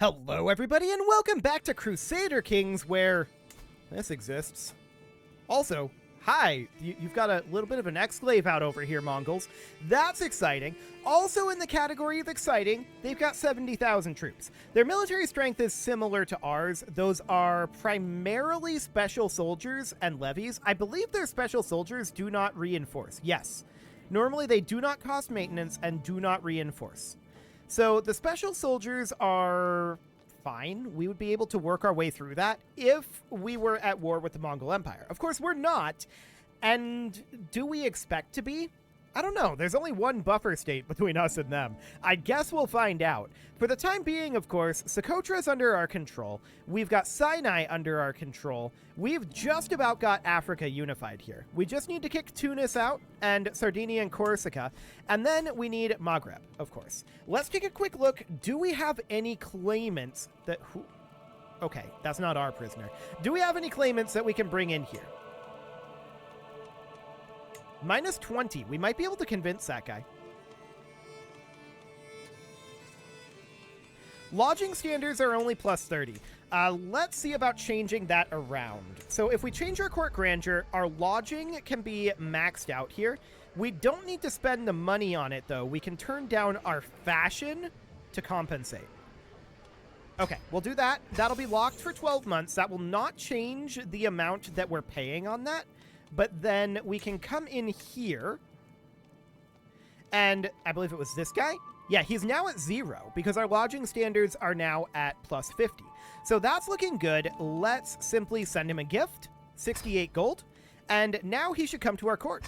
Hello everybody and welcome back to Crusader Kings, where this exists. Also, hi, you've got a little bit of an exclave out over here, Mongols. That's exciting. Also in the category of exciting, they've got 70,000 troops. Their military strength is similar to ours. Those are primarily special soldiers and levies. I believe their special soldiers do not reinforce. Yes, normally they do not cost maintenance and do not reinforce. So the special soldiers are fine. We would be able to work our way through that if we were at war with the Mongol Empire. Of course, we're not. And do we expect to be? I don't know. There's only one buffer state between us and them. I guess we'll find out. For the time being, of course, Socotra's under our control. We've got Sinai under our control. We've just about got Africa unified here. We just need to kick Tunis out and Sardinia and Corsica. And then we need Maghreb, of course. Let's take a quick look. Do we have any claimants that... Okay, that's not our prisoner. Do we have any claimants that we can bring in here? Minus 20. We might be able to convince that guy. Lodging standards are only plus 30. Let's see about changing that around. So if we change our court grandeur, our lodging can be maxed out here. We don't need to spend the money on it, though. We can turn down our fashion to compensate. Okay, we'll do that. That'll be locked for 12 months. That will not change the amount that we're paying on that. But then we can come in here, and I believe it was this guy. Yeah, he's now at 0 because our lodging standards are now at plus 50. So that's looking good. Let's simply send him a gift, 68 gold, and now he should come to our court.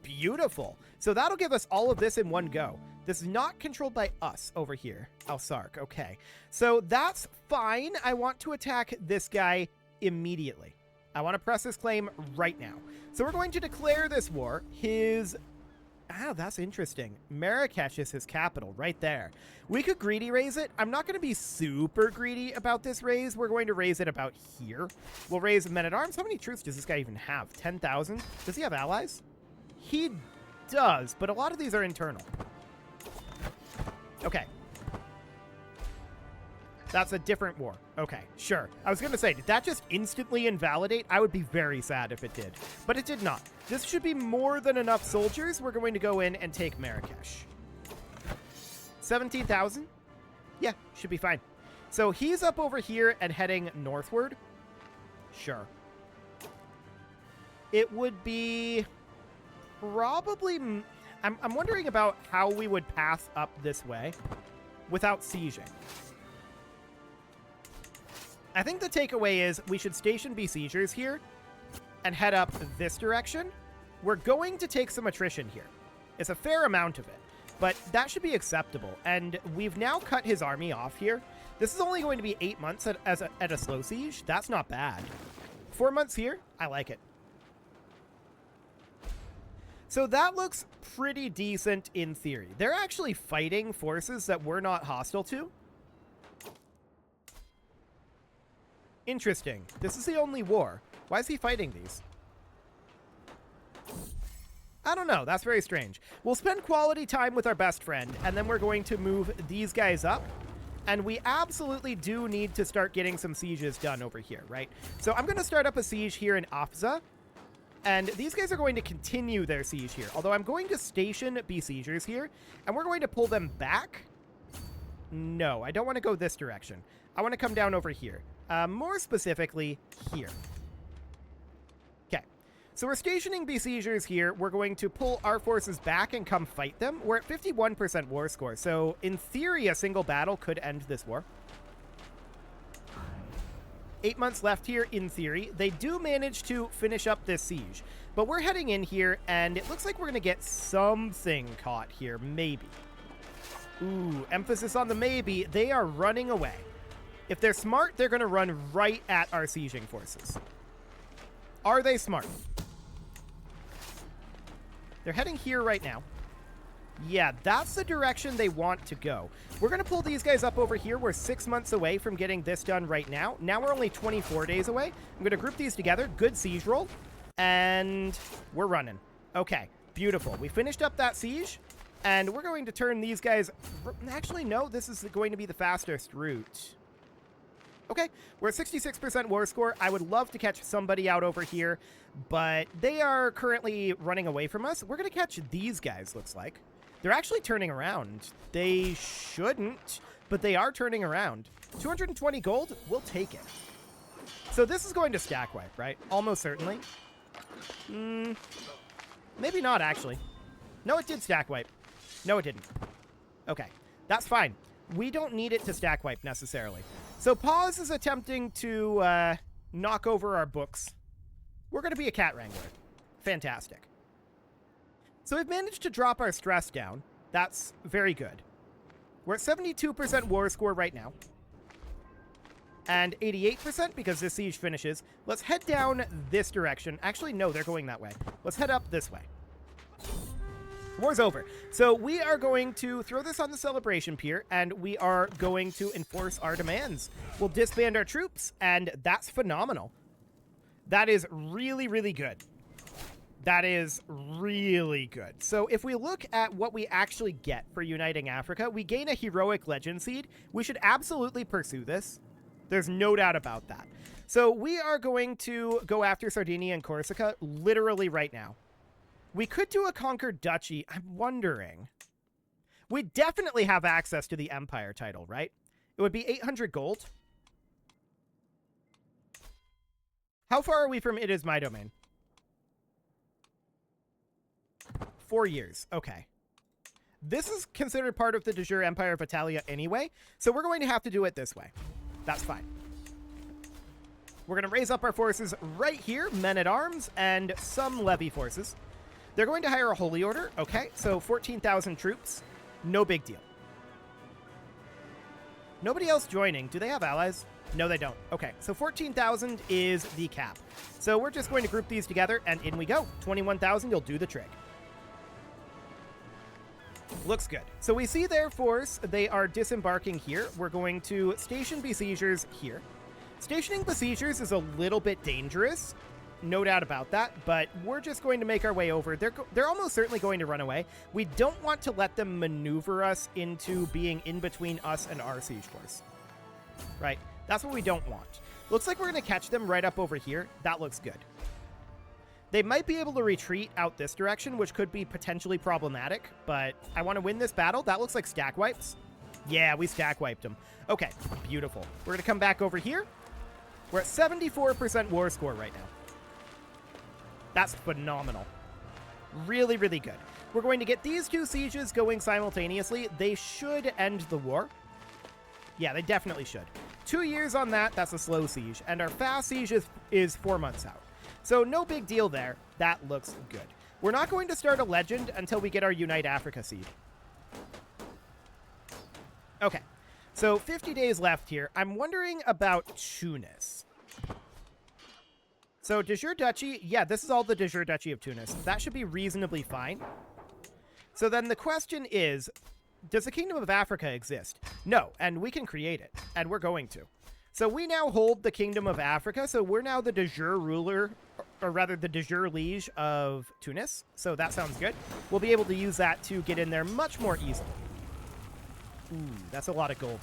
Beautiful. So that'll give us all of this in one go. This is not controlled by us over here. Alsark, okay. So that's fine. I want to attack this guy immediately. I want to press this claim right now. So we're going to declare this war. That's interesting. Marrakesh is his capital right there. We could greedy raise it. I'm not going to be super greedy about this raise. We're going to raise it about here. We'll raise men-at-arms. How many troops does this guy even have? 10,000? Does he have allies? He does, but a lot of these are internal. Okay. That's a different war. Okay, sure. I was going to say, did that just instantly invalidate? I would be very sad if it did. But it did not. This should be more than enough soldiers. We're going to go in and take Marrakesh. 17,000? Yeah, should be fine. So he's up over here and heading northward. Sure. It would be probably... I'm wondering about how we would pass up this way without sieging. I think the takeaway is we should station besiegers here and head up this direction. We're going to take some attrition here. It's a fair amount of it, but that should be acceptable. And we've now cut his army off here. This is only going to be 8 months at a slow siege. That's not bad. 4 months here. I like it. So that looks pretty decent in theory. They're actually fighting forces that we're not hostile to. Interesting. This is the only war. Why is he fighting these? I don't know. That's very strange. We'll spend quality time with our best friend, and then we're going to move these guys up. And we absolutely do need to start getting some sieges done over here, right? So I'm going to start up a siege here in Afza. And these guys are going to continue their siege here. Although I'm going to station besiegers here, and we're going to pull them back. No, I don't want to go this direction. I want to come down over here. More specifically, here. Okay. So we're stationing besiegers here. We're going to pull our forces back and come fight them. We're at 51% war score. So in theory, a single battle could end this war. 8 months left here in theory. They do manage to finish up this siege. But we're heading in here, and it looks like we're going to get something caught here. Maybe. Ooh, emphasis on the maybe. They are running away. If they're smart, they're going to run right at our sieging forces. Are they smart? They're heading here right now. Yeah, that's the direction they want to go. We're going to pull these guys up over here. We're 6 months away from getting this done right now. Now we're only 24 days away. I'm going to group these together. Good siege roll. And we're running. Okay, beautiful. We finished up that siege. And we're going to turn these guys... Actually, no, this is going to be the fastest route. Okay, we're at 66% war score. I would love to catch somebody out over here, but they are currently running away from us. We're going to catch these guys, looks like. They're actually turning around. They shouldn't, but they are turning around. 220 gold, we'll take it. So this is going to stack wipe, right? Almost certainly. Maybe not, actually. No, it did stack wipe. No, it didn't. Okay, that's fine. We don't need it to stack wipe necessarily. So Pause is attempting to knock over our books. We're going to be a cat wrangler. Fantastic. So we've managed to drop our stress down. That's very good. We're at 72% war score right now. And 88% because this siege finishes. Let's head down this direction. Actually, no, they're going that way. Let's head up this way. War's over. So we are going to throw this on the celebration pier, and we are going to enforce our demands. We'll disband our troops, and that's phenomenal. That is really, really good. That is really good. So if we look at what we actually get for uniting Africa, we gain a heroic legend seed. We should absolutely pursue this. There's no doubt about that. So we are going to go after Sardinia and Corsica literally right now. We could do a conquered duchy. I'm wondering. We definitely have access to the empire title, right? It would be 800 gold. How far are we from It Is My Domain? 4 years. Okay. This is considered part of the de jure Empire of Italia anyway, so we're going to have to do it this way. That's fine. We're going to raise up our forces right here, men-at-arms, and some levy forces. They're going to hire a holy order. Okay, so 14,000 troops. No big deal. Nobody else joining. Do they have allies? No, they don't. Okay, so 14,000 is the cap. So we're just going to group these together, and in we go. 21,000 will do the trick. Looks good. So we see their force. They are disembarking here. We're going to station besiegers here. Stationing besiegers is a little bit dangerous. No doubt about that, but we're just going to make our way over. They're almost certainly going to run away. We don't want to let them maneuver us into being in between us and our siege force. Right? That's what we don't want. Looks like we're going to catch them right up over here. That looks good. They might be able to retreat out this direction, which could be potentially problematic, but I want to win this battle. That looks like stack wipes. Yeah, we stack wiped them. Okay, beautiful. We're going to come back over here. We're at 74% war score right now. That's phenomenal. Really, really good. We're going to get these two sieges going simultaneously. They should end the war. Yeah, they definitely should. 2 years on that, that's a slow siege. And our fast siege is 4 months out. So no big deal there. That looks good. We're not going to start a legend until we get our Unite Africa seed. Okay. So 50 days left here. I'm wondering about Tunis. So de jure duchy, yeah, this is all the de jure duchy of Tunis. That should be reasonably fine. So then the question is, does the Kingdom of Africa exist? No, and we can create it, and we're going to. So we now hold the Kingdom of Africa, so we're now the de jure ruler, or rather the de jure liege of Tunis. So that sounds good. We'll be able to use that to get in there much more easily. Ooh, that's a lot of gold.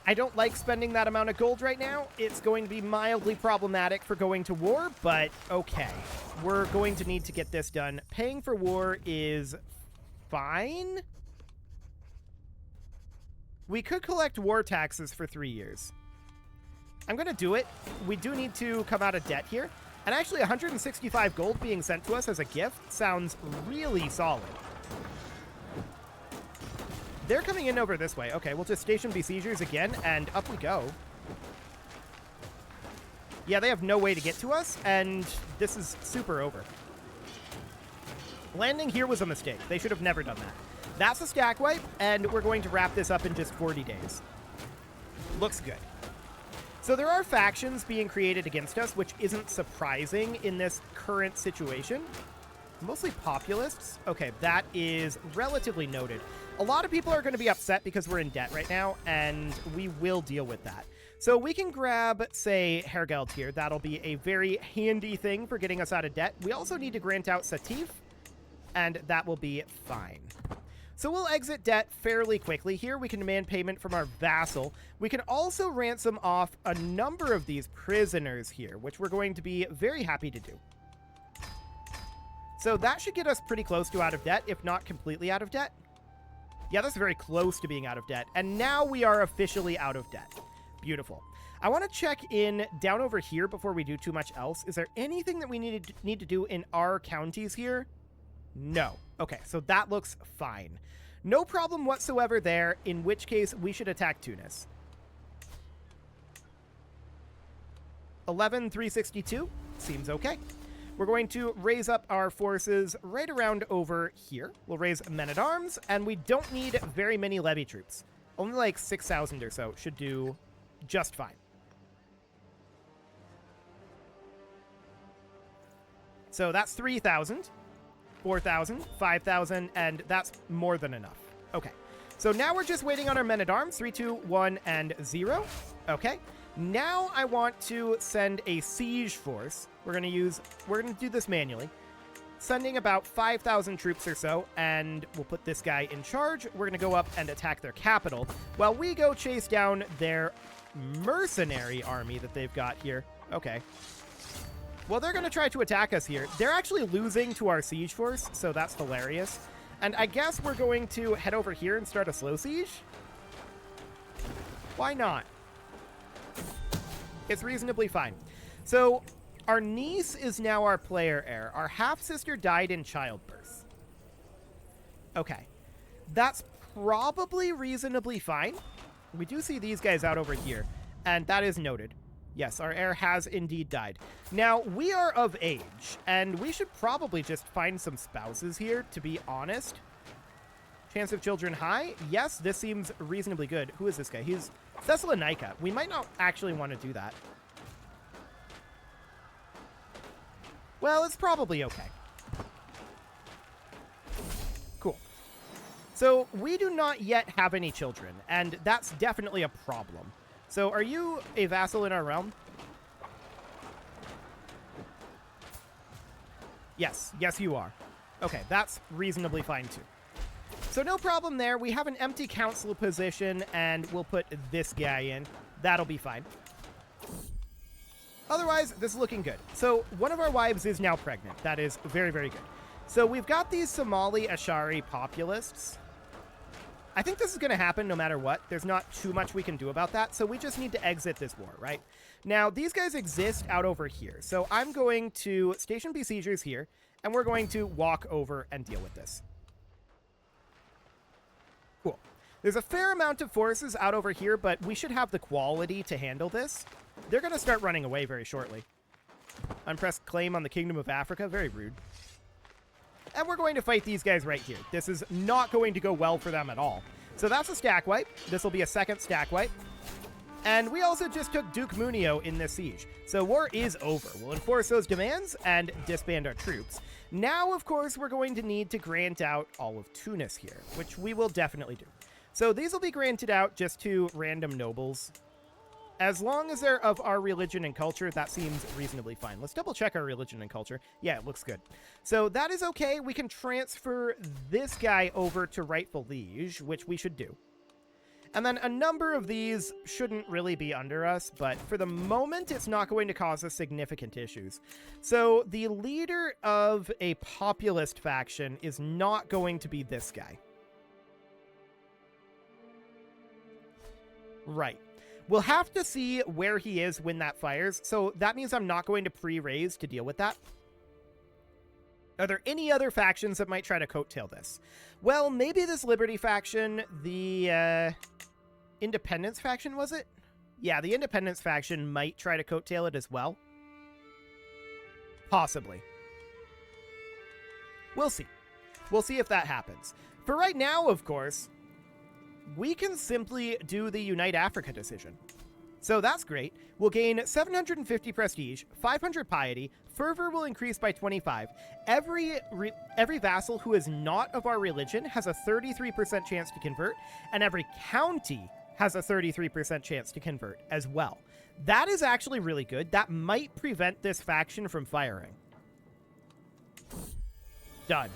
I don't like spending that amount of gold right now. It's going to be mildly problematic for going to war, but okay. We're going to need to get this done. Paying for war is fine. We could collect war taxes for 3 years. I'm going to do it. We do need to come out of debt here. And actually, 165 gold being sent to us as a gift sounds really solid. They're coming in over this way. Okay, we'll just station besiegers again, and up we go. Yeah, they have no way to get to us, and this is super over. Landing here was a mistake. They should have never done that. That's a stack wipe, and we're going to wrap this up in just 40 days. Looks good. So there are factions being created against us, which isn't surprising in this current situation. Mostly populists. Okay, that is relatively noted. A lot of people are going to be upset because we're in debt right now, and we will deal with that. So we can grab, say, Hergeld here. That'll be a very handy thing for getting us out of debt. We also need to grant out Satif, and that will be fine. So we'll exit debt fairly quickly here. We can demand payment from our vassal. We can also ransom off a number of these prisoners here, which we're going to be very happy to do. So that should get us pretty close to out of debt, if not completely out of debt. Yeah, that's very close to being out of debt. And now we are officially out of debt. Beautiful. I want to check in down over here before we do too much else. Is there anything that we need to do in our counties here? No. Okay, so that looks fine. No problem whatsoever there, in which case we should attack Tunis. 11,362 seems okay. We're going to raise up our forces right around over here. We'll raise men-at-arms, and we don't need very many levy troops. Only like 6,000 or so should do just fine. So that's 3,000, 4,000, 5,000, and that's more than enough. Okay. So now we're just waiting on our men-at-arms, 3, 2, 1, and 0. Okay. Now I want to send a siege force. We're going to do this manually. Sending about 5,000 troops or so, and we'll put this guy in charge. We're going to go up and attack their capital while we go chase down their mercenary army that they've got here. Okay. Well, they're going to try to attack us here. They're actually losing to our siege force, so that's hilarious. And I guess we're going to head over here and start a slow siege. Why not? It's reasonably fine. So our niece is now our player heir. Our half-sister died in childbirth. Okay. That's probably reasonably fine. We do see these guys out over here, and that is noted. Yes, our heir has indeed died. Now, we are of age, and we should probably just find some spouses here, to be honest. Chance of children high? Yes, this seems reasonably good. Who is this guy? He's Thessalonica. We might not actually want to do that. Well, it's probably okay. Cool. So we do not yet have any children, and that's definitely a problem. So are you a vassal in our realm? Yes. Yes, you are. Okay, that's reasonably fine, too. So no problem there. We have an empty council position, and we'll put this guy in. That'll be fine. Otherwise, this is looking good. So one of our wives is now pregnant. That is very, very good. So we've got these Somali Ashari populists. I think this is going to happen no matter what. There's not too much we can do about that, so we just need to exit this war, right? Now, these guys exist out over here, so I'm going to station besiegers here, and we're going to walk over and deal with this. Cool. There's a fair amount of forces out over here, but we should have the quality to handle this. They're going to start running away very shortly. Unpressed claim on the Kingdom of Africa. Very rude. And we're going to fight these guys right here. This is not going to go well for them at all. So that's a stack wipe. This will be a second stack wipe. And we also just took Duke Munio in this siege. So war is over. We'll enforce those demands and disband our troops. Now, of course, we're going to need to grant out all of Tunis here, which we will definitely do. So these will be granted out just to random nobles. As long as they're of our religion and culture, that seems reasonably fine. Let's double check our religion and culture. Yeah, it looks good. So that is okay. We can transfer this guy over to rightful liege, which we should do. And then a number of these shouldn't really be under us, but for the moment, it's not going to cause us significant issues. So the leader of a populist faction is not going to be this guy. Right. We'll have to see where he is when that fires, so that means I'm not going to pre-raise to deal with that. Are there any other factions that might try to coattail this? Well, maybe this Liberty faction, the Independence faction, was it? Yeah, the Independence faction might try to coattail it as well. Possibly. We'll see. We'll see if that happens. For right now, of course, we can simply do the Unite Africa decision. So that's great. We'll gain 750 prestige, 500 piety, fervor will increase by 25. Every vassal who is not of our religion has a 33% chance to convert, and every county has a 33% chance to convert as well. That is actually really good. That might prevent this faction from firing. Done.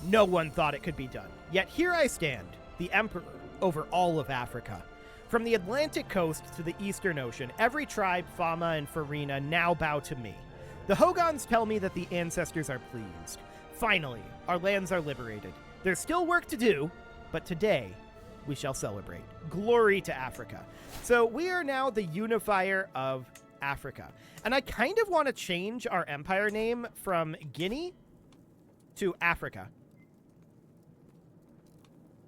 No one thought it could be done. Yet here I stand, the emperor over all of Africa. From the Atlantic coast to the Eastern Ocean, every tribe, Fama and Farina, now bow to me. The Hogons tell me that the ancestors are pleased. Finally, our lands are liberated. There's still work to do, but today we shall celebrate. Glory to Africa. So we are now the unifier of Africa. And I kind of want to change our empire name from Guinea to Africa.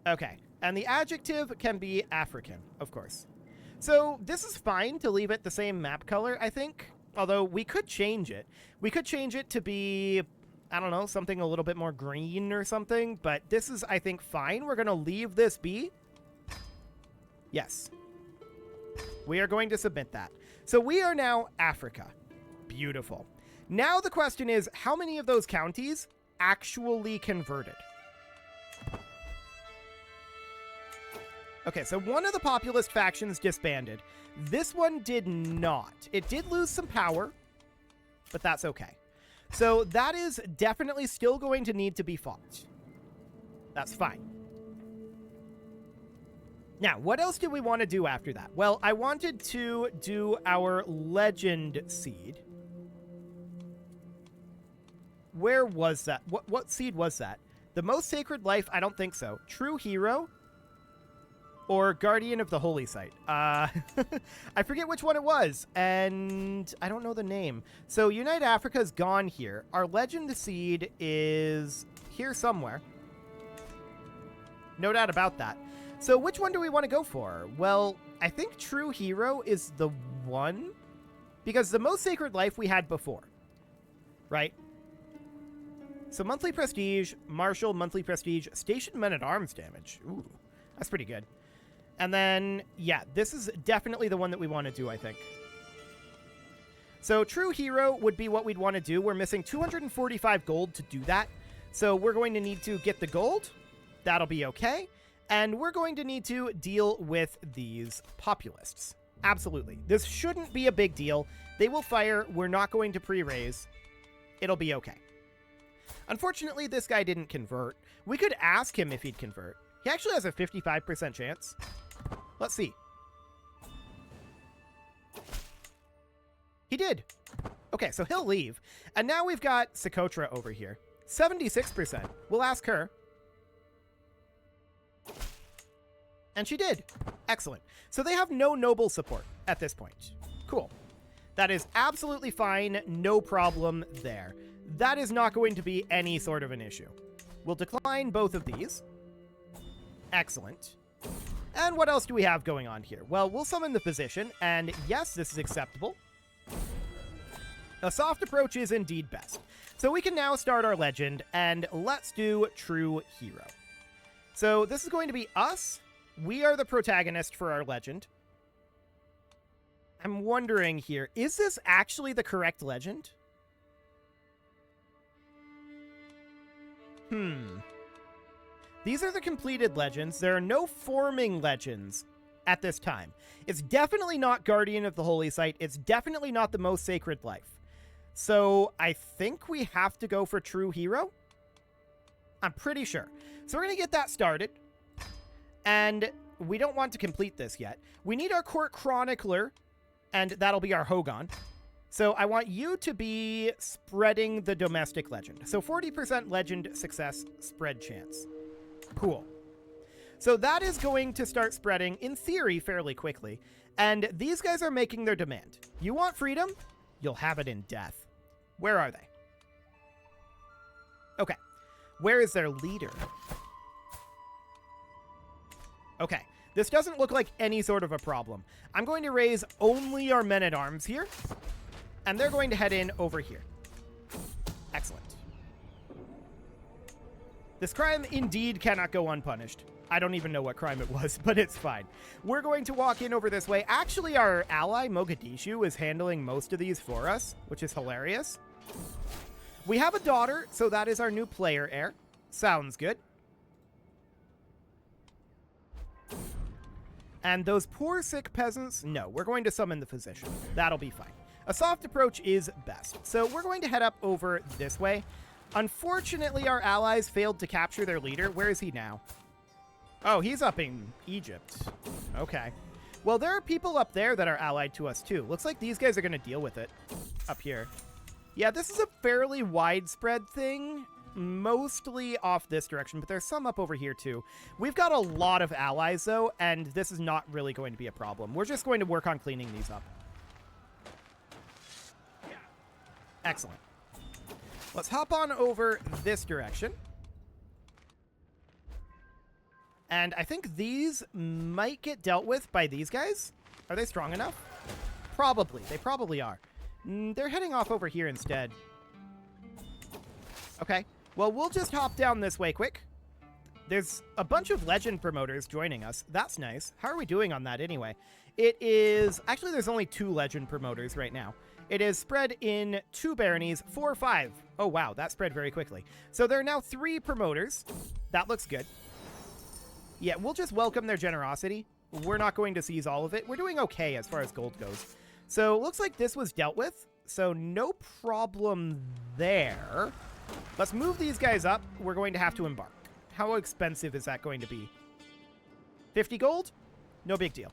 Okay, and the adjective can be African, of course. So this is fine to leave it the same map color, I think. Although we could change it. We could change it to be, I don't know, something a little bit more green or something. But this is, I think, fine. We're going to leave this be. Yes. We are going to submit that. So we are now Africa. Beautiful. Now the question is, how many of those counties actually converted? Okay, so one of the populist factions disbanded. This one did not. It did lose some power, but that's okay. So that is definitely still going to need to be fought. That's fine. Now, what else do we want to do after that? Well, I wanted to do our legend seed. Where was that? What seed was that? The most sacred life? I don't think so. True hero? Or Guardian of the Holy Site. I forget which one it was, and I don't know the name. So Unite Africa's gone here. Our legend seed is here somewhere. No doubt about that. So which one do we want to go for? Well, I think True Hero is the one, because the most sacred life we had before, right? So monthly prestige, martial, monthly prestige, station men-at-arms damage. Ooh, that's pretty good. And then, yeah, this is definitely the one that we want to do, I think. So True Hero would be what we'd want to do. We're missing 245 gold to do that. So we're going to need to get the gold. That'll be okay. And we're going to need to deal with these populists. Absolutely. This shouldn't be a big deal. They will fire. We're not going to pre-raise. It'll be okay. Unfortunately, this guy didn't convert. We could ask him if he'd convert. He actually has a 55% chance. Let's see. He did. Okay, so he'll leave. And now we've got Socotra over here. 76%. We'll ask her. And she did. Excellent. So they have no noble support at this point. Cool. That is absolutely fine. No problem there. That is not going to be any sort of an issue. We'll decline both of these. Excellent. And what else do we have going on here? Well, we'll summon the physician, and yes, this is acceptable. A soft approach is indeed best. So we can now start our legend, and let's do True Hero. So this is going to be us. We are the protagonist for our legend. I'm wondering here, is this actually the correct legend? These are the completed legends. There are no forming legends at this time. It's definitely not Guardian of the Holy Site. It's definitely not the most sacred life. So I think we have to go for True Hero. I'm pretty sure. So we're going to get that started. And we don't want to complete this yet. We need our Court Chronicler, and that'll be our Hogon. So I want you to be spreading the domestic legend. So 40% legend success spread chance. Cool. So that is going to start spreading, in theory, fairly quickly. And these guys are making their demand. You want freedom? You'll have it in death. Where are they? Okay. Where is their leader? Okay. This doesn't look like any sort of a problem. I'm going to raise only our men-at-arms here. And they're going to head in over here. Excellent. This crime indeed cannot go unpunished. I don't even know what crime it was, but it's fine. We're going to walk in over this way. Actually, our ally, Mogadishu, is handling most of these for us, which is hilarious. We have a daughter, so that is our new player heir. Sounds good. And those poor sick peasants, no, we're going to summon the physician. That'll be fine. A soft approach is best. So we're going to head up over this way. Unfortunately, our allies failed to capture their leader. Where is he now? Oh, he's up in Egypt. Okay. Well, there are people up there that are allied to us, too. Looks like these guys are going to deal with it up here. Yeah, this is a fairly widespread thing, mostly off this direction, but there's some up over here, too. We've got a lot of allies, though, and this is not really going to be a problem. We're just going to work on cleaning these up. Excellent. Let's hop on over this direction. And I think these might get dealt with by these guys. Are they strong enough? Probably. They probably are. They're heading off over here instead. Okay. Well, we'll just hop down this way quick. There's a bunch of legend promoters joining us. That's nice. How are we doing on that anyway? It is... Actually, there's only 2 legend promoters right now. It is spread in 2 baronies, 4 or 5. Oh, wow. That spread very quickly. So there are now 3 promoters. That looks good. Yeah, we'll just welcome their generosity. We're not going to seize all of it. We're doing okay as far as gold goes. So looks like this was dealt with. So no problem there. Let's move these guys up. We're going to have to embark. How expensive is that going to be? 50 gold? No big deal.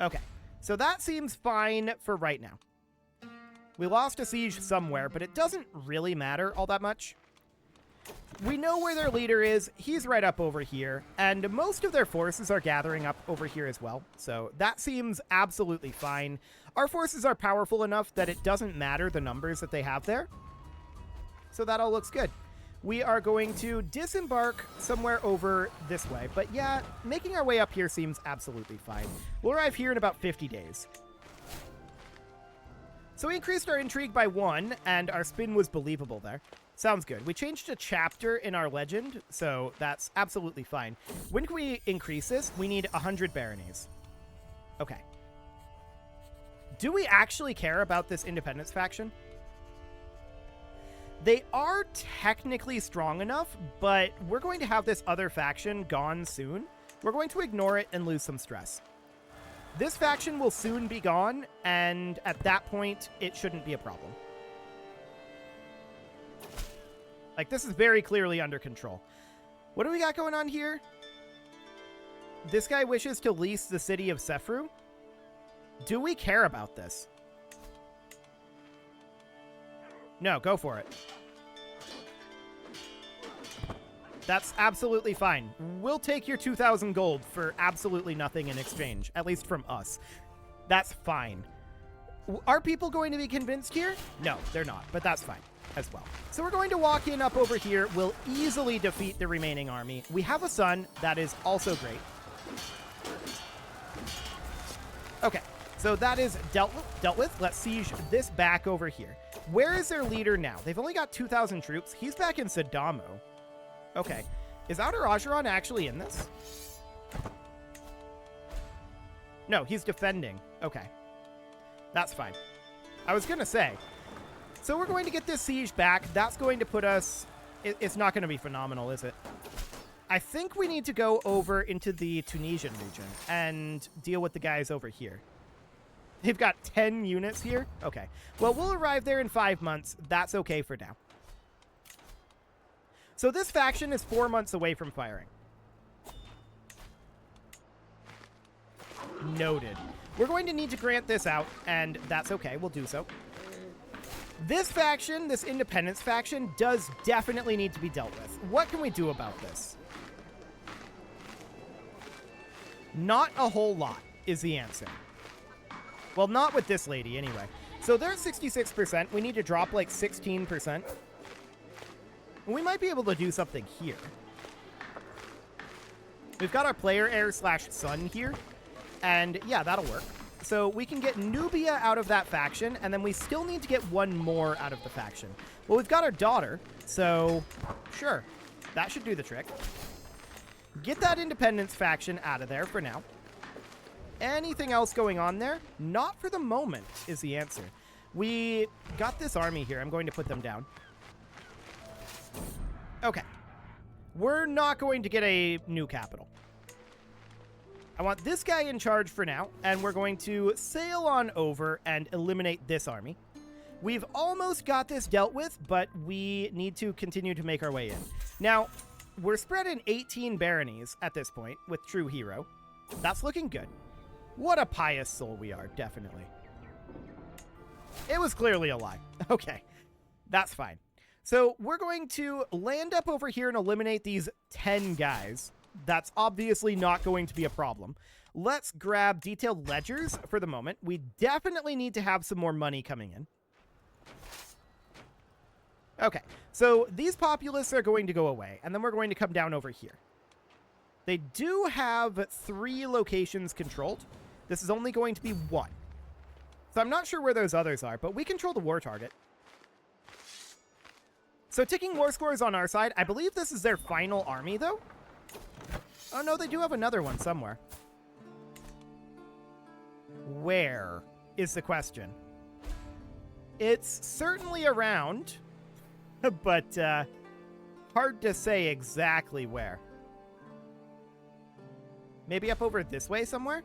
Okay, so that seems fine for right now. We lost a siege somewhere, but it doesn't really matter all that much. We know where their leader is. He's right up over here, and most of their forces are gathering up over here as well, so that seems absolutely fine. Our forces are powerful enough that it doesn't matter the numbers that they have there, so that all looks good. We are going to disembark somewhere over this way, but yeah, making our way up here seems absolutely fine. We'll arrive here in about 50 days. So we increased our intrigue by 1, and our spin was believable there. Sounds good. We changed a chapter in our legend, so that's absolutely fine. When can we increase this? We need 100 baronies. Okay. Do we actually care about this independence faction? They are technically strong enough, but we're going to have this other faction gone soon. We're going to ignore it and lose some stress. This faction will soon be gone, and at that point, it shouldn't be a problem. Like, this is very clearly under control. What do we got going on here? This guy wishes to lease the city of Sefru. Do we care about this? No, go for it. That's absolutely fine. We'll take your 2,000 gold for absolutely nothing in exchange, at least from us. That's fine. Are people going to be convinced here? No, they're not, but that's fine as well. So we're going to walk in up over here. We'll easily defeat the remaining army. We have a son. That is also great. Okay, so that is dealt with. Let's siege this back over here. Where is their leader now? They've only got 2,000 troops. He's back in Sadamo. Okay. Is Outer Acheron actually in this? No, he's defending. Okay. That's fine. I was going to say. So we're going to get this siege back. That's going to put us... It's not going to be phenomenal, is it? I think we need to go over into the Tunisian region and deal with the guys over here. They've got 10 units here? Okay. Well, we'll arrive there in 5 months. That's okay for now. So this faction is 4 months away from firing. Noted. We're going to need to grant this out, and that's okay. We'll do so. This faction, this independence faction, does definitely need to be dealt with. What can we do about this? Not a whole lot is the answer. Well, not with this lady, anyway. So they're at 66%. We need to drop like 16%. We might be able to do something here. We've got our player heir / son here. And yeah, that'll work. So we can get Nubia out of that faction, and then we still need to get one more out of the faction. Well, we've got our daughter, so sure. That should do the trick. Get that independence faction out of there for now. Anything else going on there? Not for the moment is the answer. We got this army here. I'm going to put them down. Okay. We're not going to get a new capital. I want this guy in charge for now, and we're going to sail on over and eliminate this army. We've almost got this dealt with, but we need to continue to make our way in. Now, we're spread in 18 baronies at this point with True Hero. That's looking good. What a pious soul we are, definitely. It was clearly a lie. Okay, that's fine. So we're going to land up over here and eliminate these 10 guys. That's obviously not going to be a problem. Let's grab detailed ledgers for the moment. We definitely need to have some more money coming in. Okay, so these populists are going to go away, and then we're going to come down over here. They do have 3 locations controlled. This is only going to be 1. So I'm not sure where those others are, but we control the war target. So ticking war scores on our side. I believe this is their final army, though. Oh, no, they do have another one somewhere. Where is the question? It's certainly around, but hard to say exactly where. Maybe up over this way somewhere?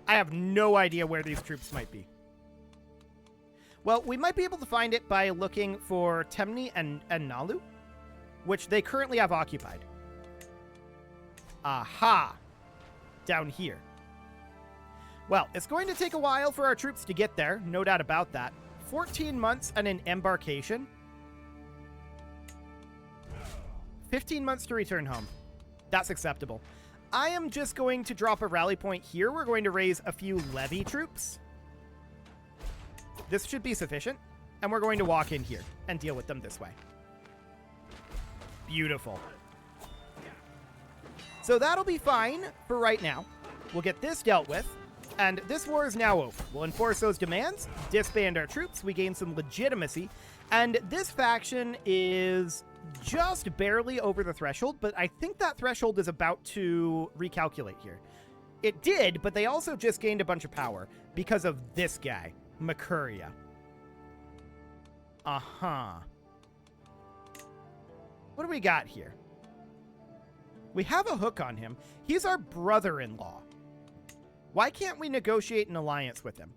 I have no idea where these troops might be. Well, we might be able to find it by looking for Temni and Nalu, which they currently have occupied. Aha! Down here. Well, it's going to take a while for our troops to get there, no doubt about that. 14 months and an embarkation. 15 months to return home. That's acceptable. I am just going to drop a rally point here. We're going to raise a few levy troops. This should be sufficient. And we're going to walk in here and deal with them this way. Beautiful. So that'll be fine for right now. We'll get this dealt with. And this war is now over. We'll enforce those demands, disband our troops, we gain some legitimacy, and this faction is just barely over the threshold, but I think that threshold is about to recalculate here. It did, but they also just gained a bunch of power because of this guy, Mercuria. Uh-huh. What do we got here? We have a hook on him. He's our brother-in-law. Why can't we negotiate an alliance with him?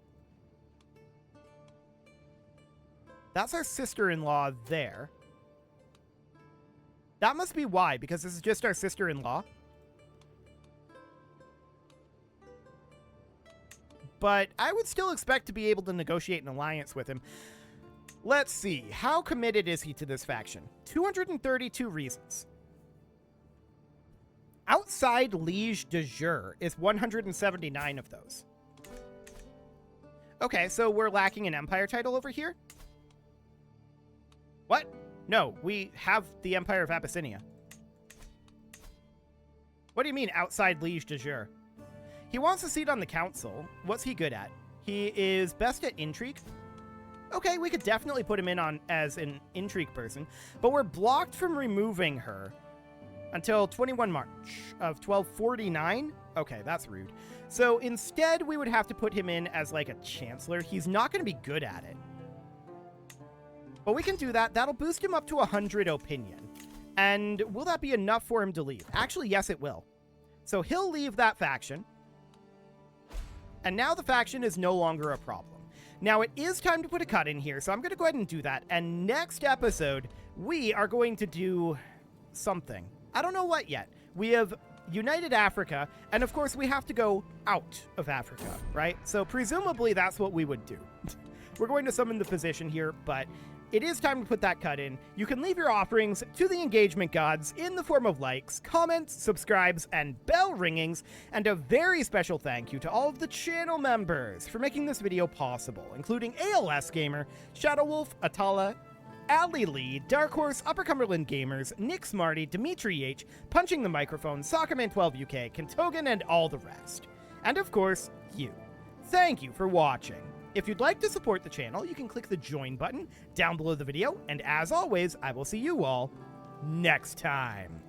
That's our sister-in-law there. That must be why, because this is just our sister-in-law. But I would still expect to be able to negotiate an alliance with him. Let's see. How committed is he to this faction? 232 reasons. Outside liege de jure is 179 of those. Okay, so we're lacking an empire title over here? What? No, we have the Empire of Abyssinia. What do you mean, outside liege de jure? He wants a seat on the council. What's he good at? He is best at intrigue. Okay, we could definitely put him in on as an intrigue person, but we're blocked from removing her until 21 March of 1249. Okay, that's rude. So instead, we would have to put him in as like a chancellor. He's not going to be good at it. But we can do that. That'll boost him up to 100 opinion. And will that be enough for him to leave? Actually, yes, it will. So he'll leave that faction. And now the faction is no longer a problem. Now it is time to put a cut in here, so I'm going to go ahead and do that. And next episode, we are going to do something. I don't know what yet. We have united Africa, and of course we have to go out of Africa, right? So presumably that's what we would do. We're going to summon the position here, but it is time to put that cut in. You can leave your offerings to the engagement gods in the form of likes, comments, subscribes, and bell ringings, and a very special thank you to all of the channel members for making this video possible, including ALS Gamer, Shadow Wolf, Atala, Ali Lee, Dark Horse, Upper Cumberland Gamers, Nick Smarty, Dimitri H, Punching the Microphone, Soccerman12 UK, Kentogan, and all the rest. And of course, you. Thank you for watching. If you'd like to support the channel, you can click the join button down below the video, and as always, I will see you all next time.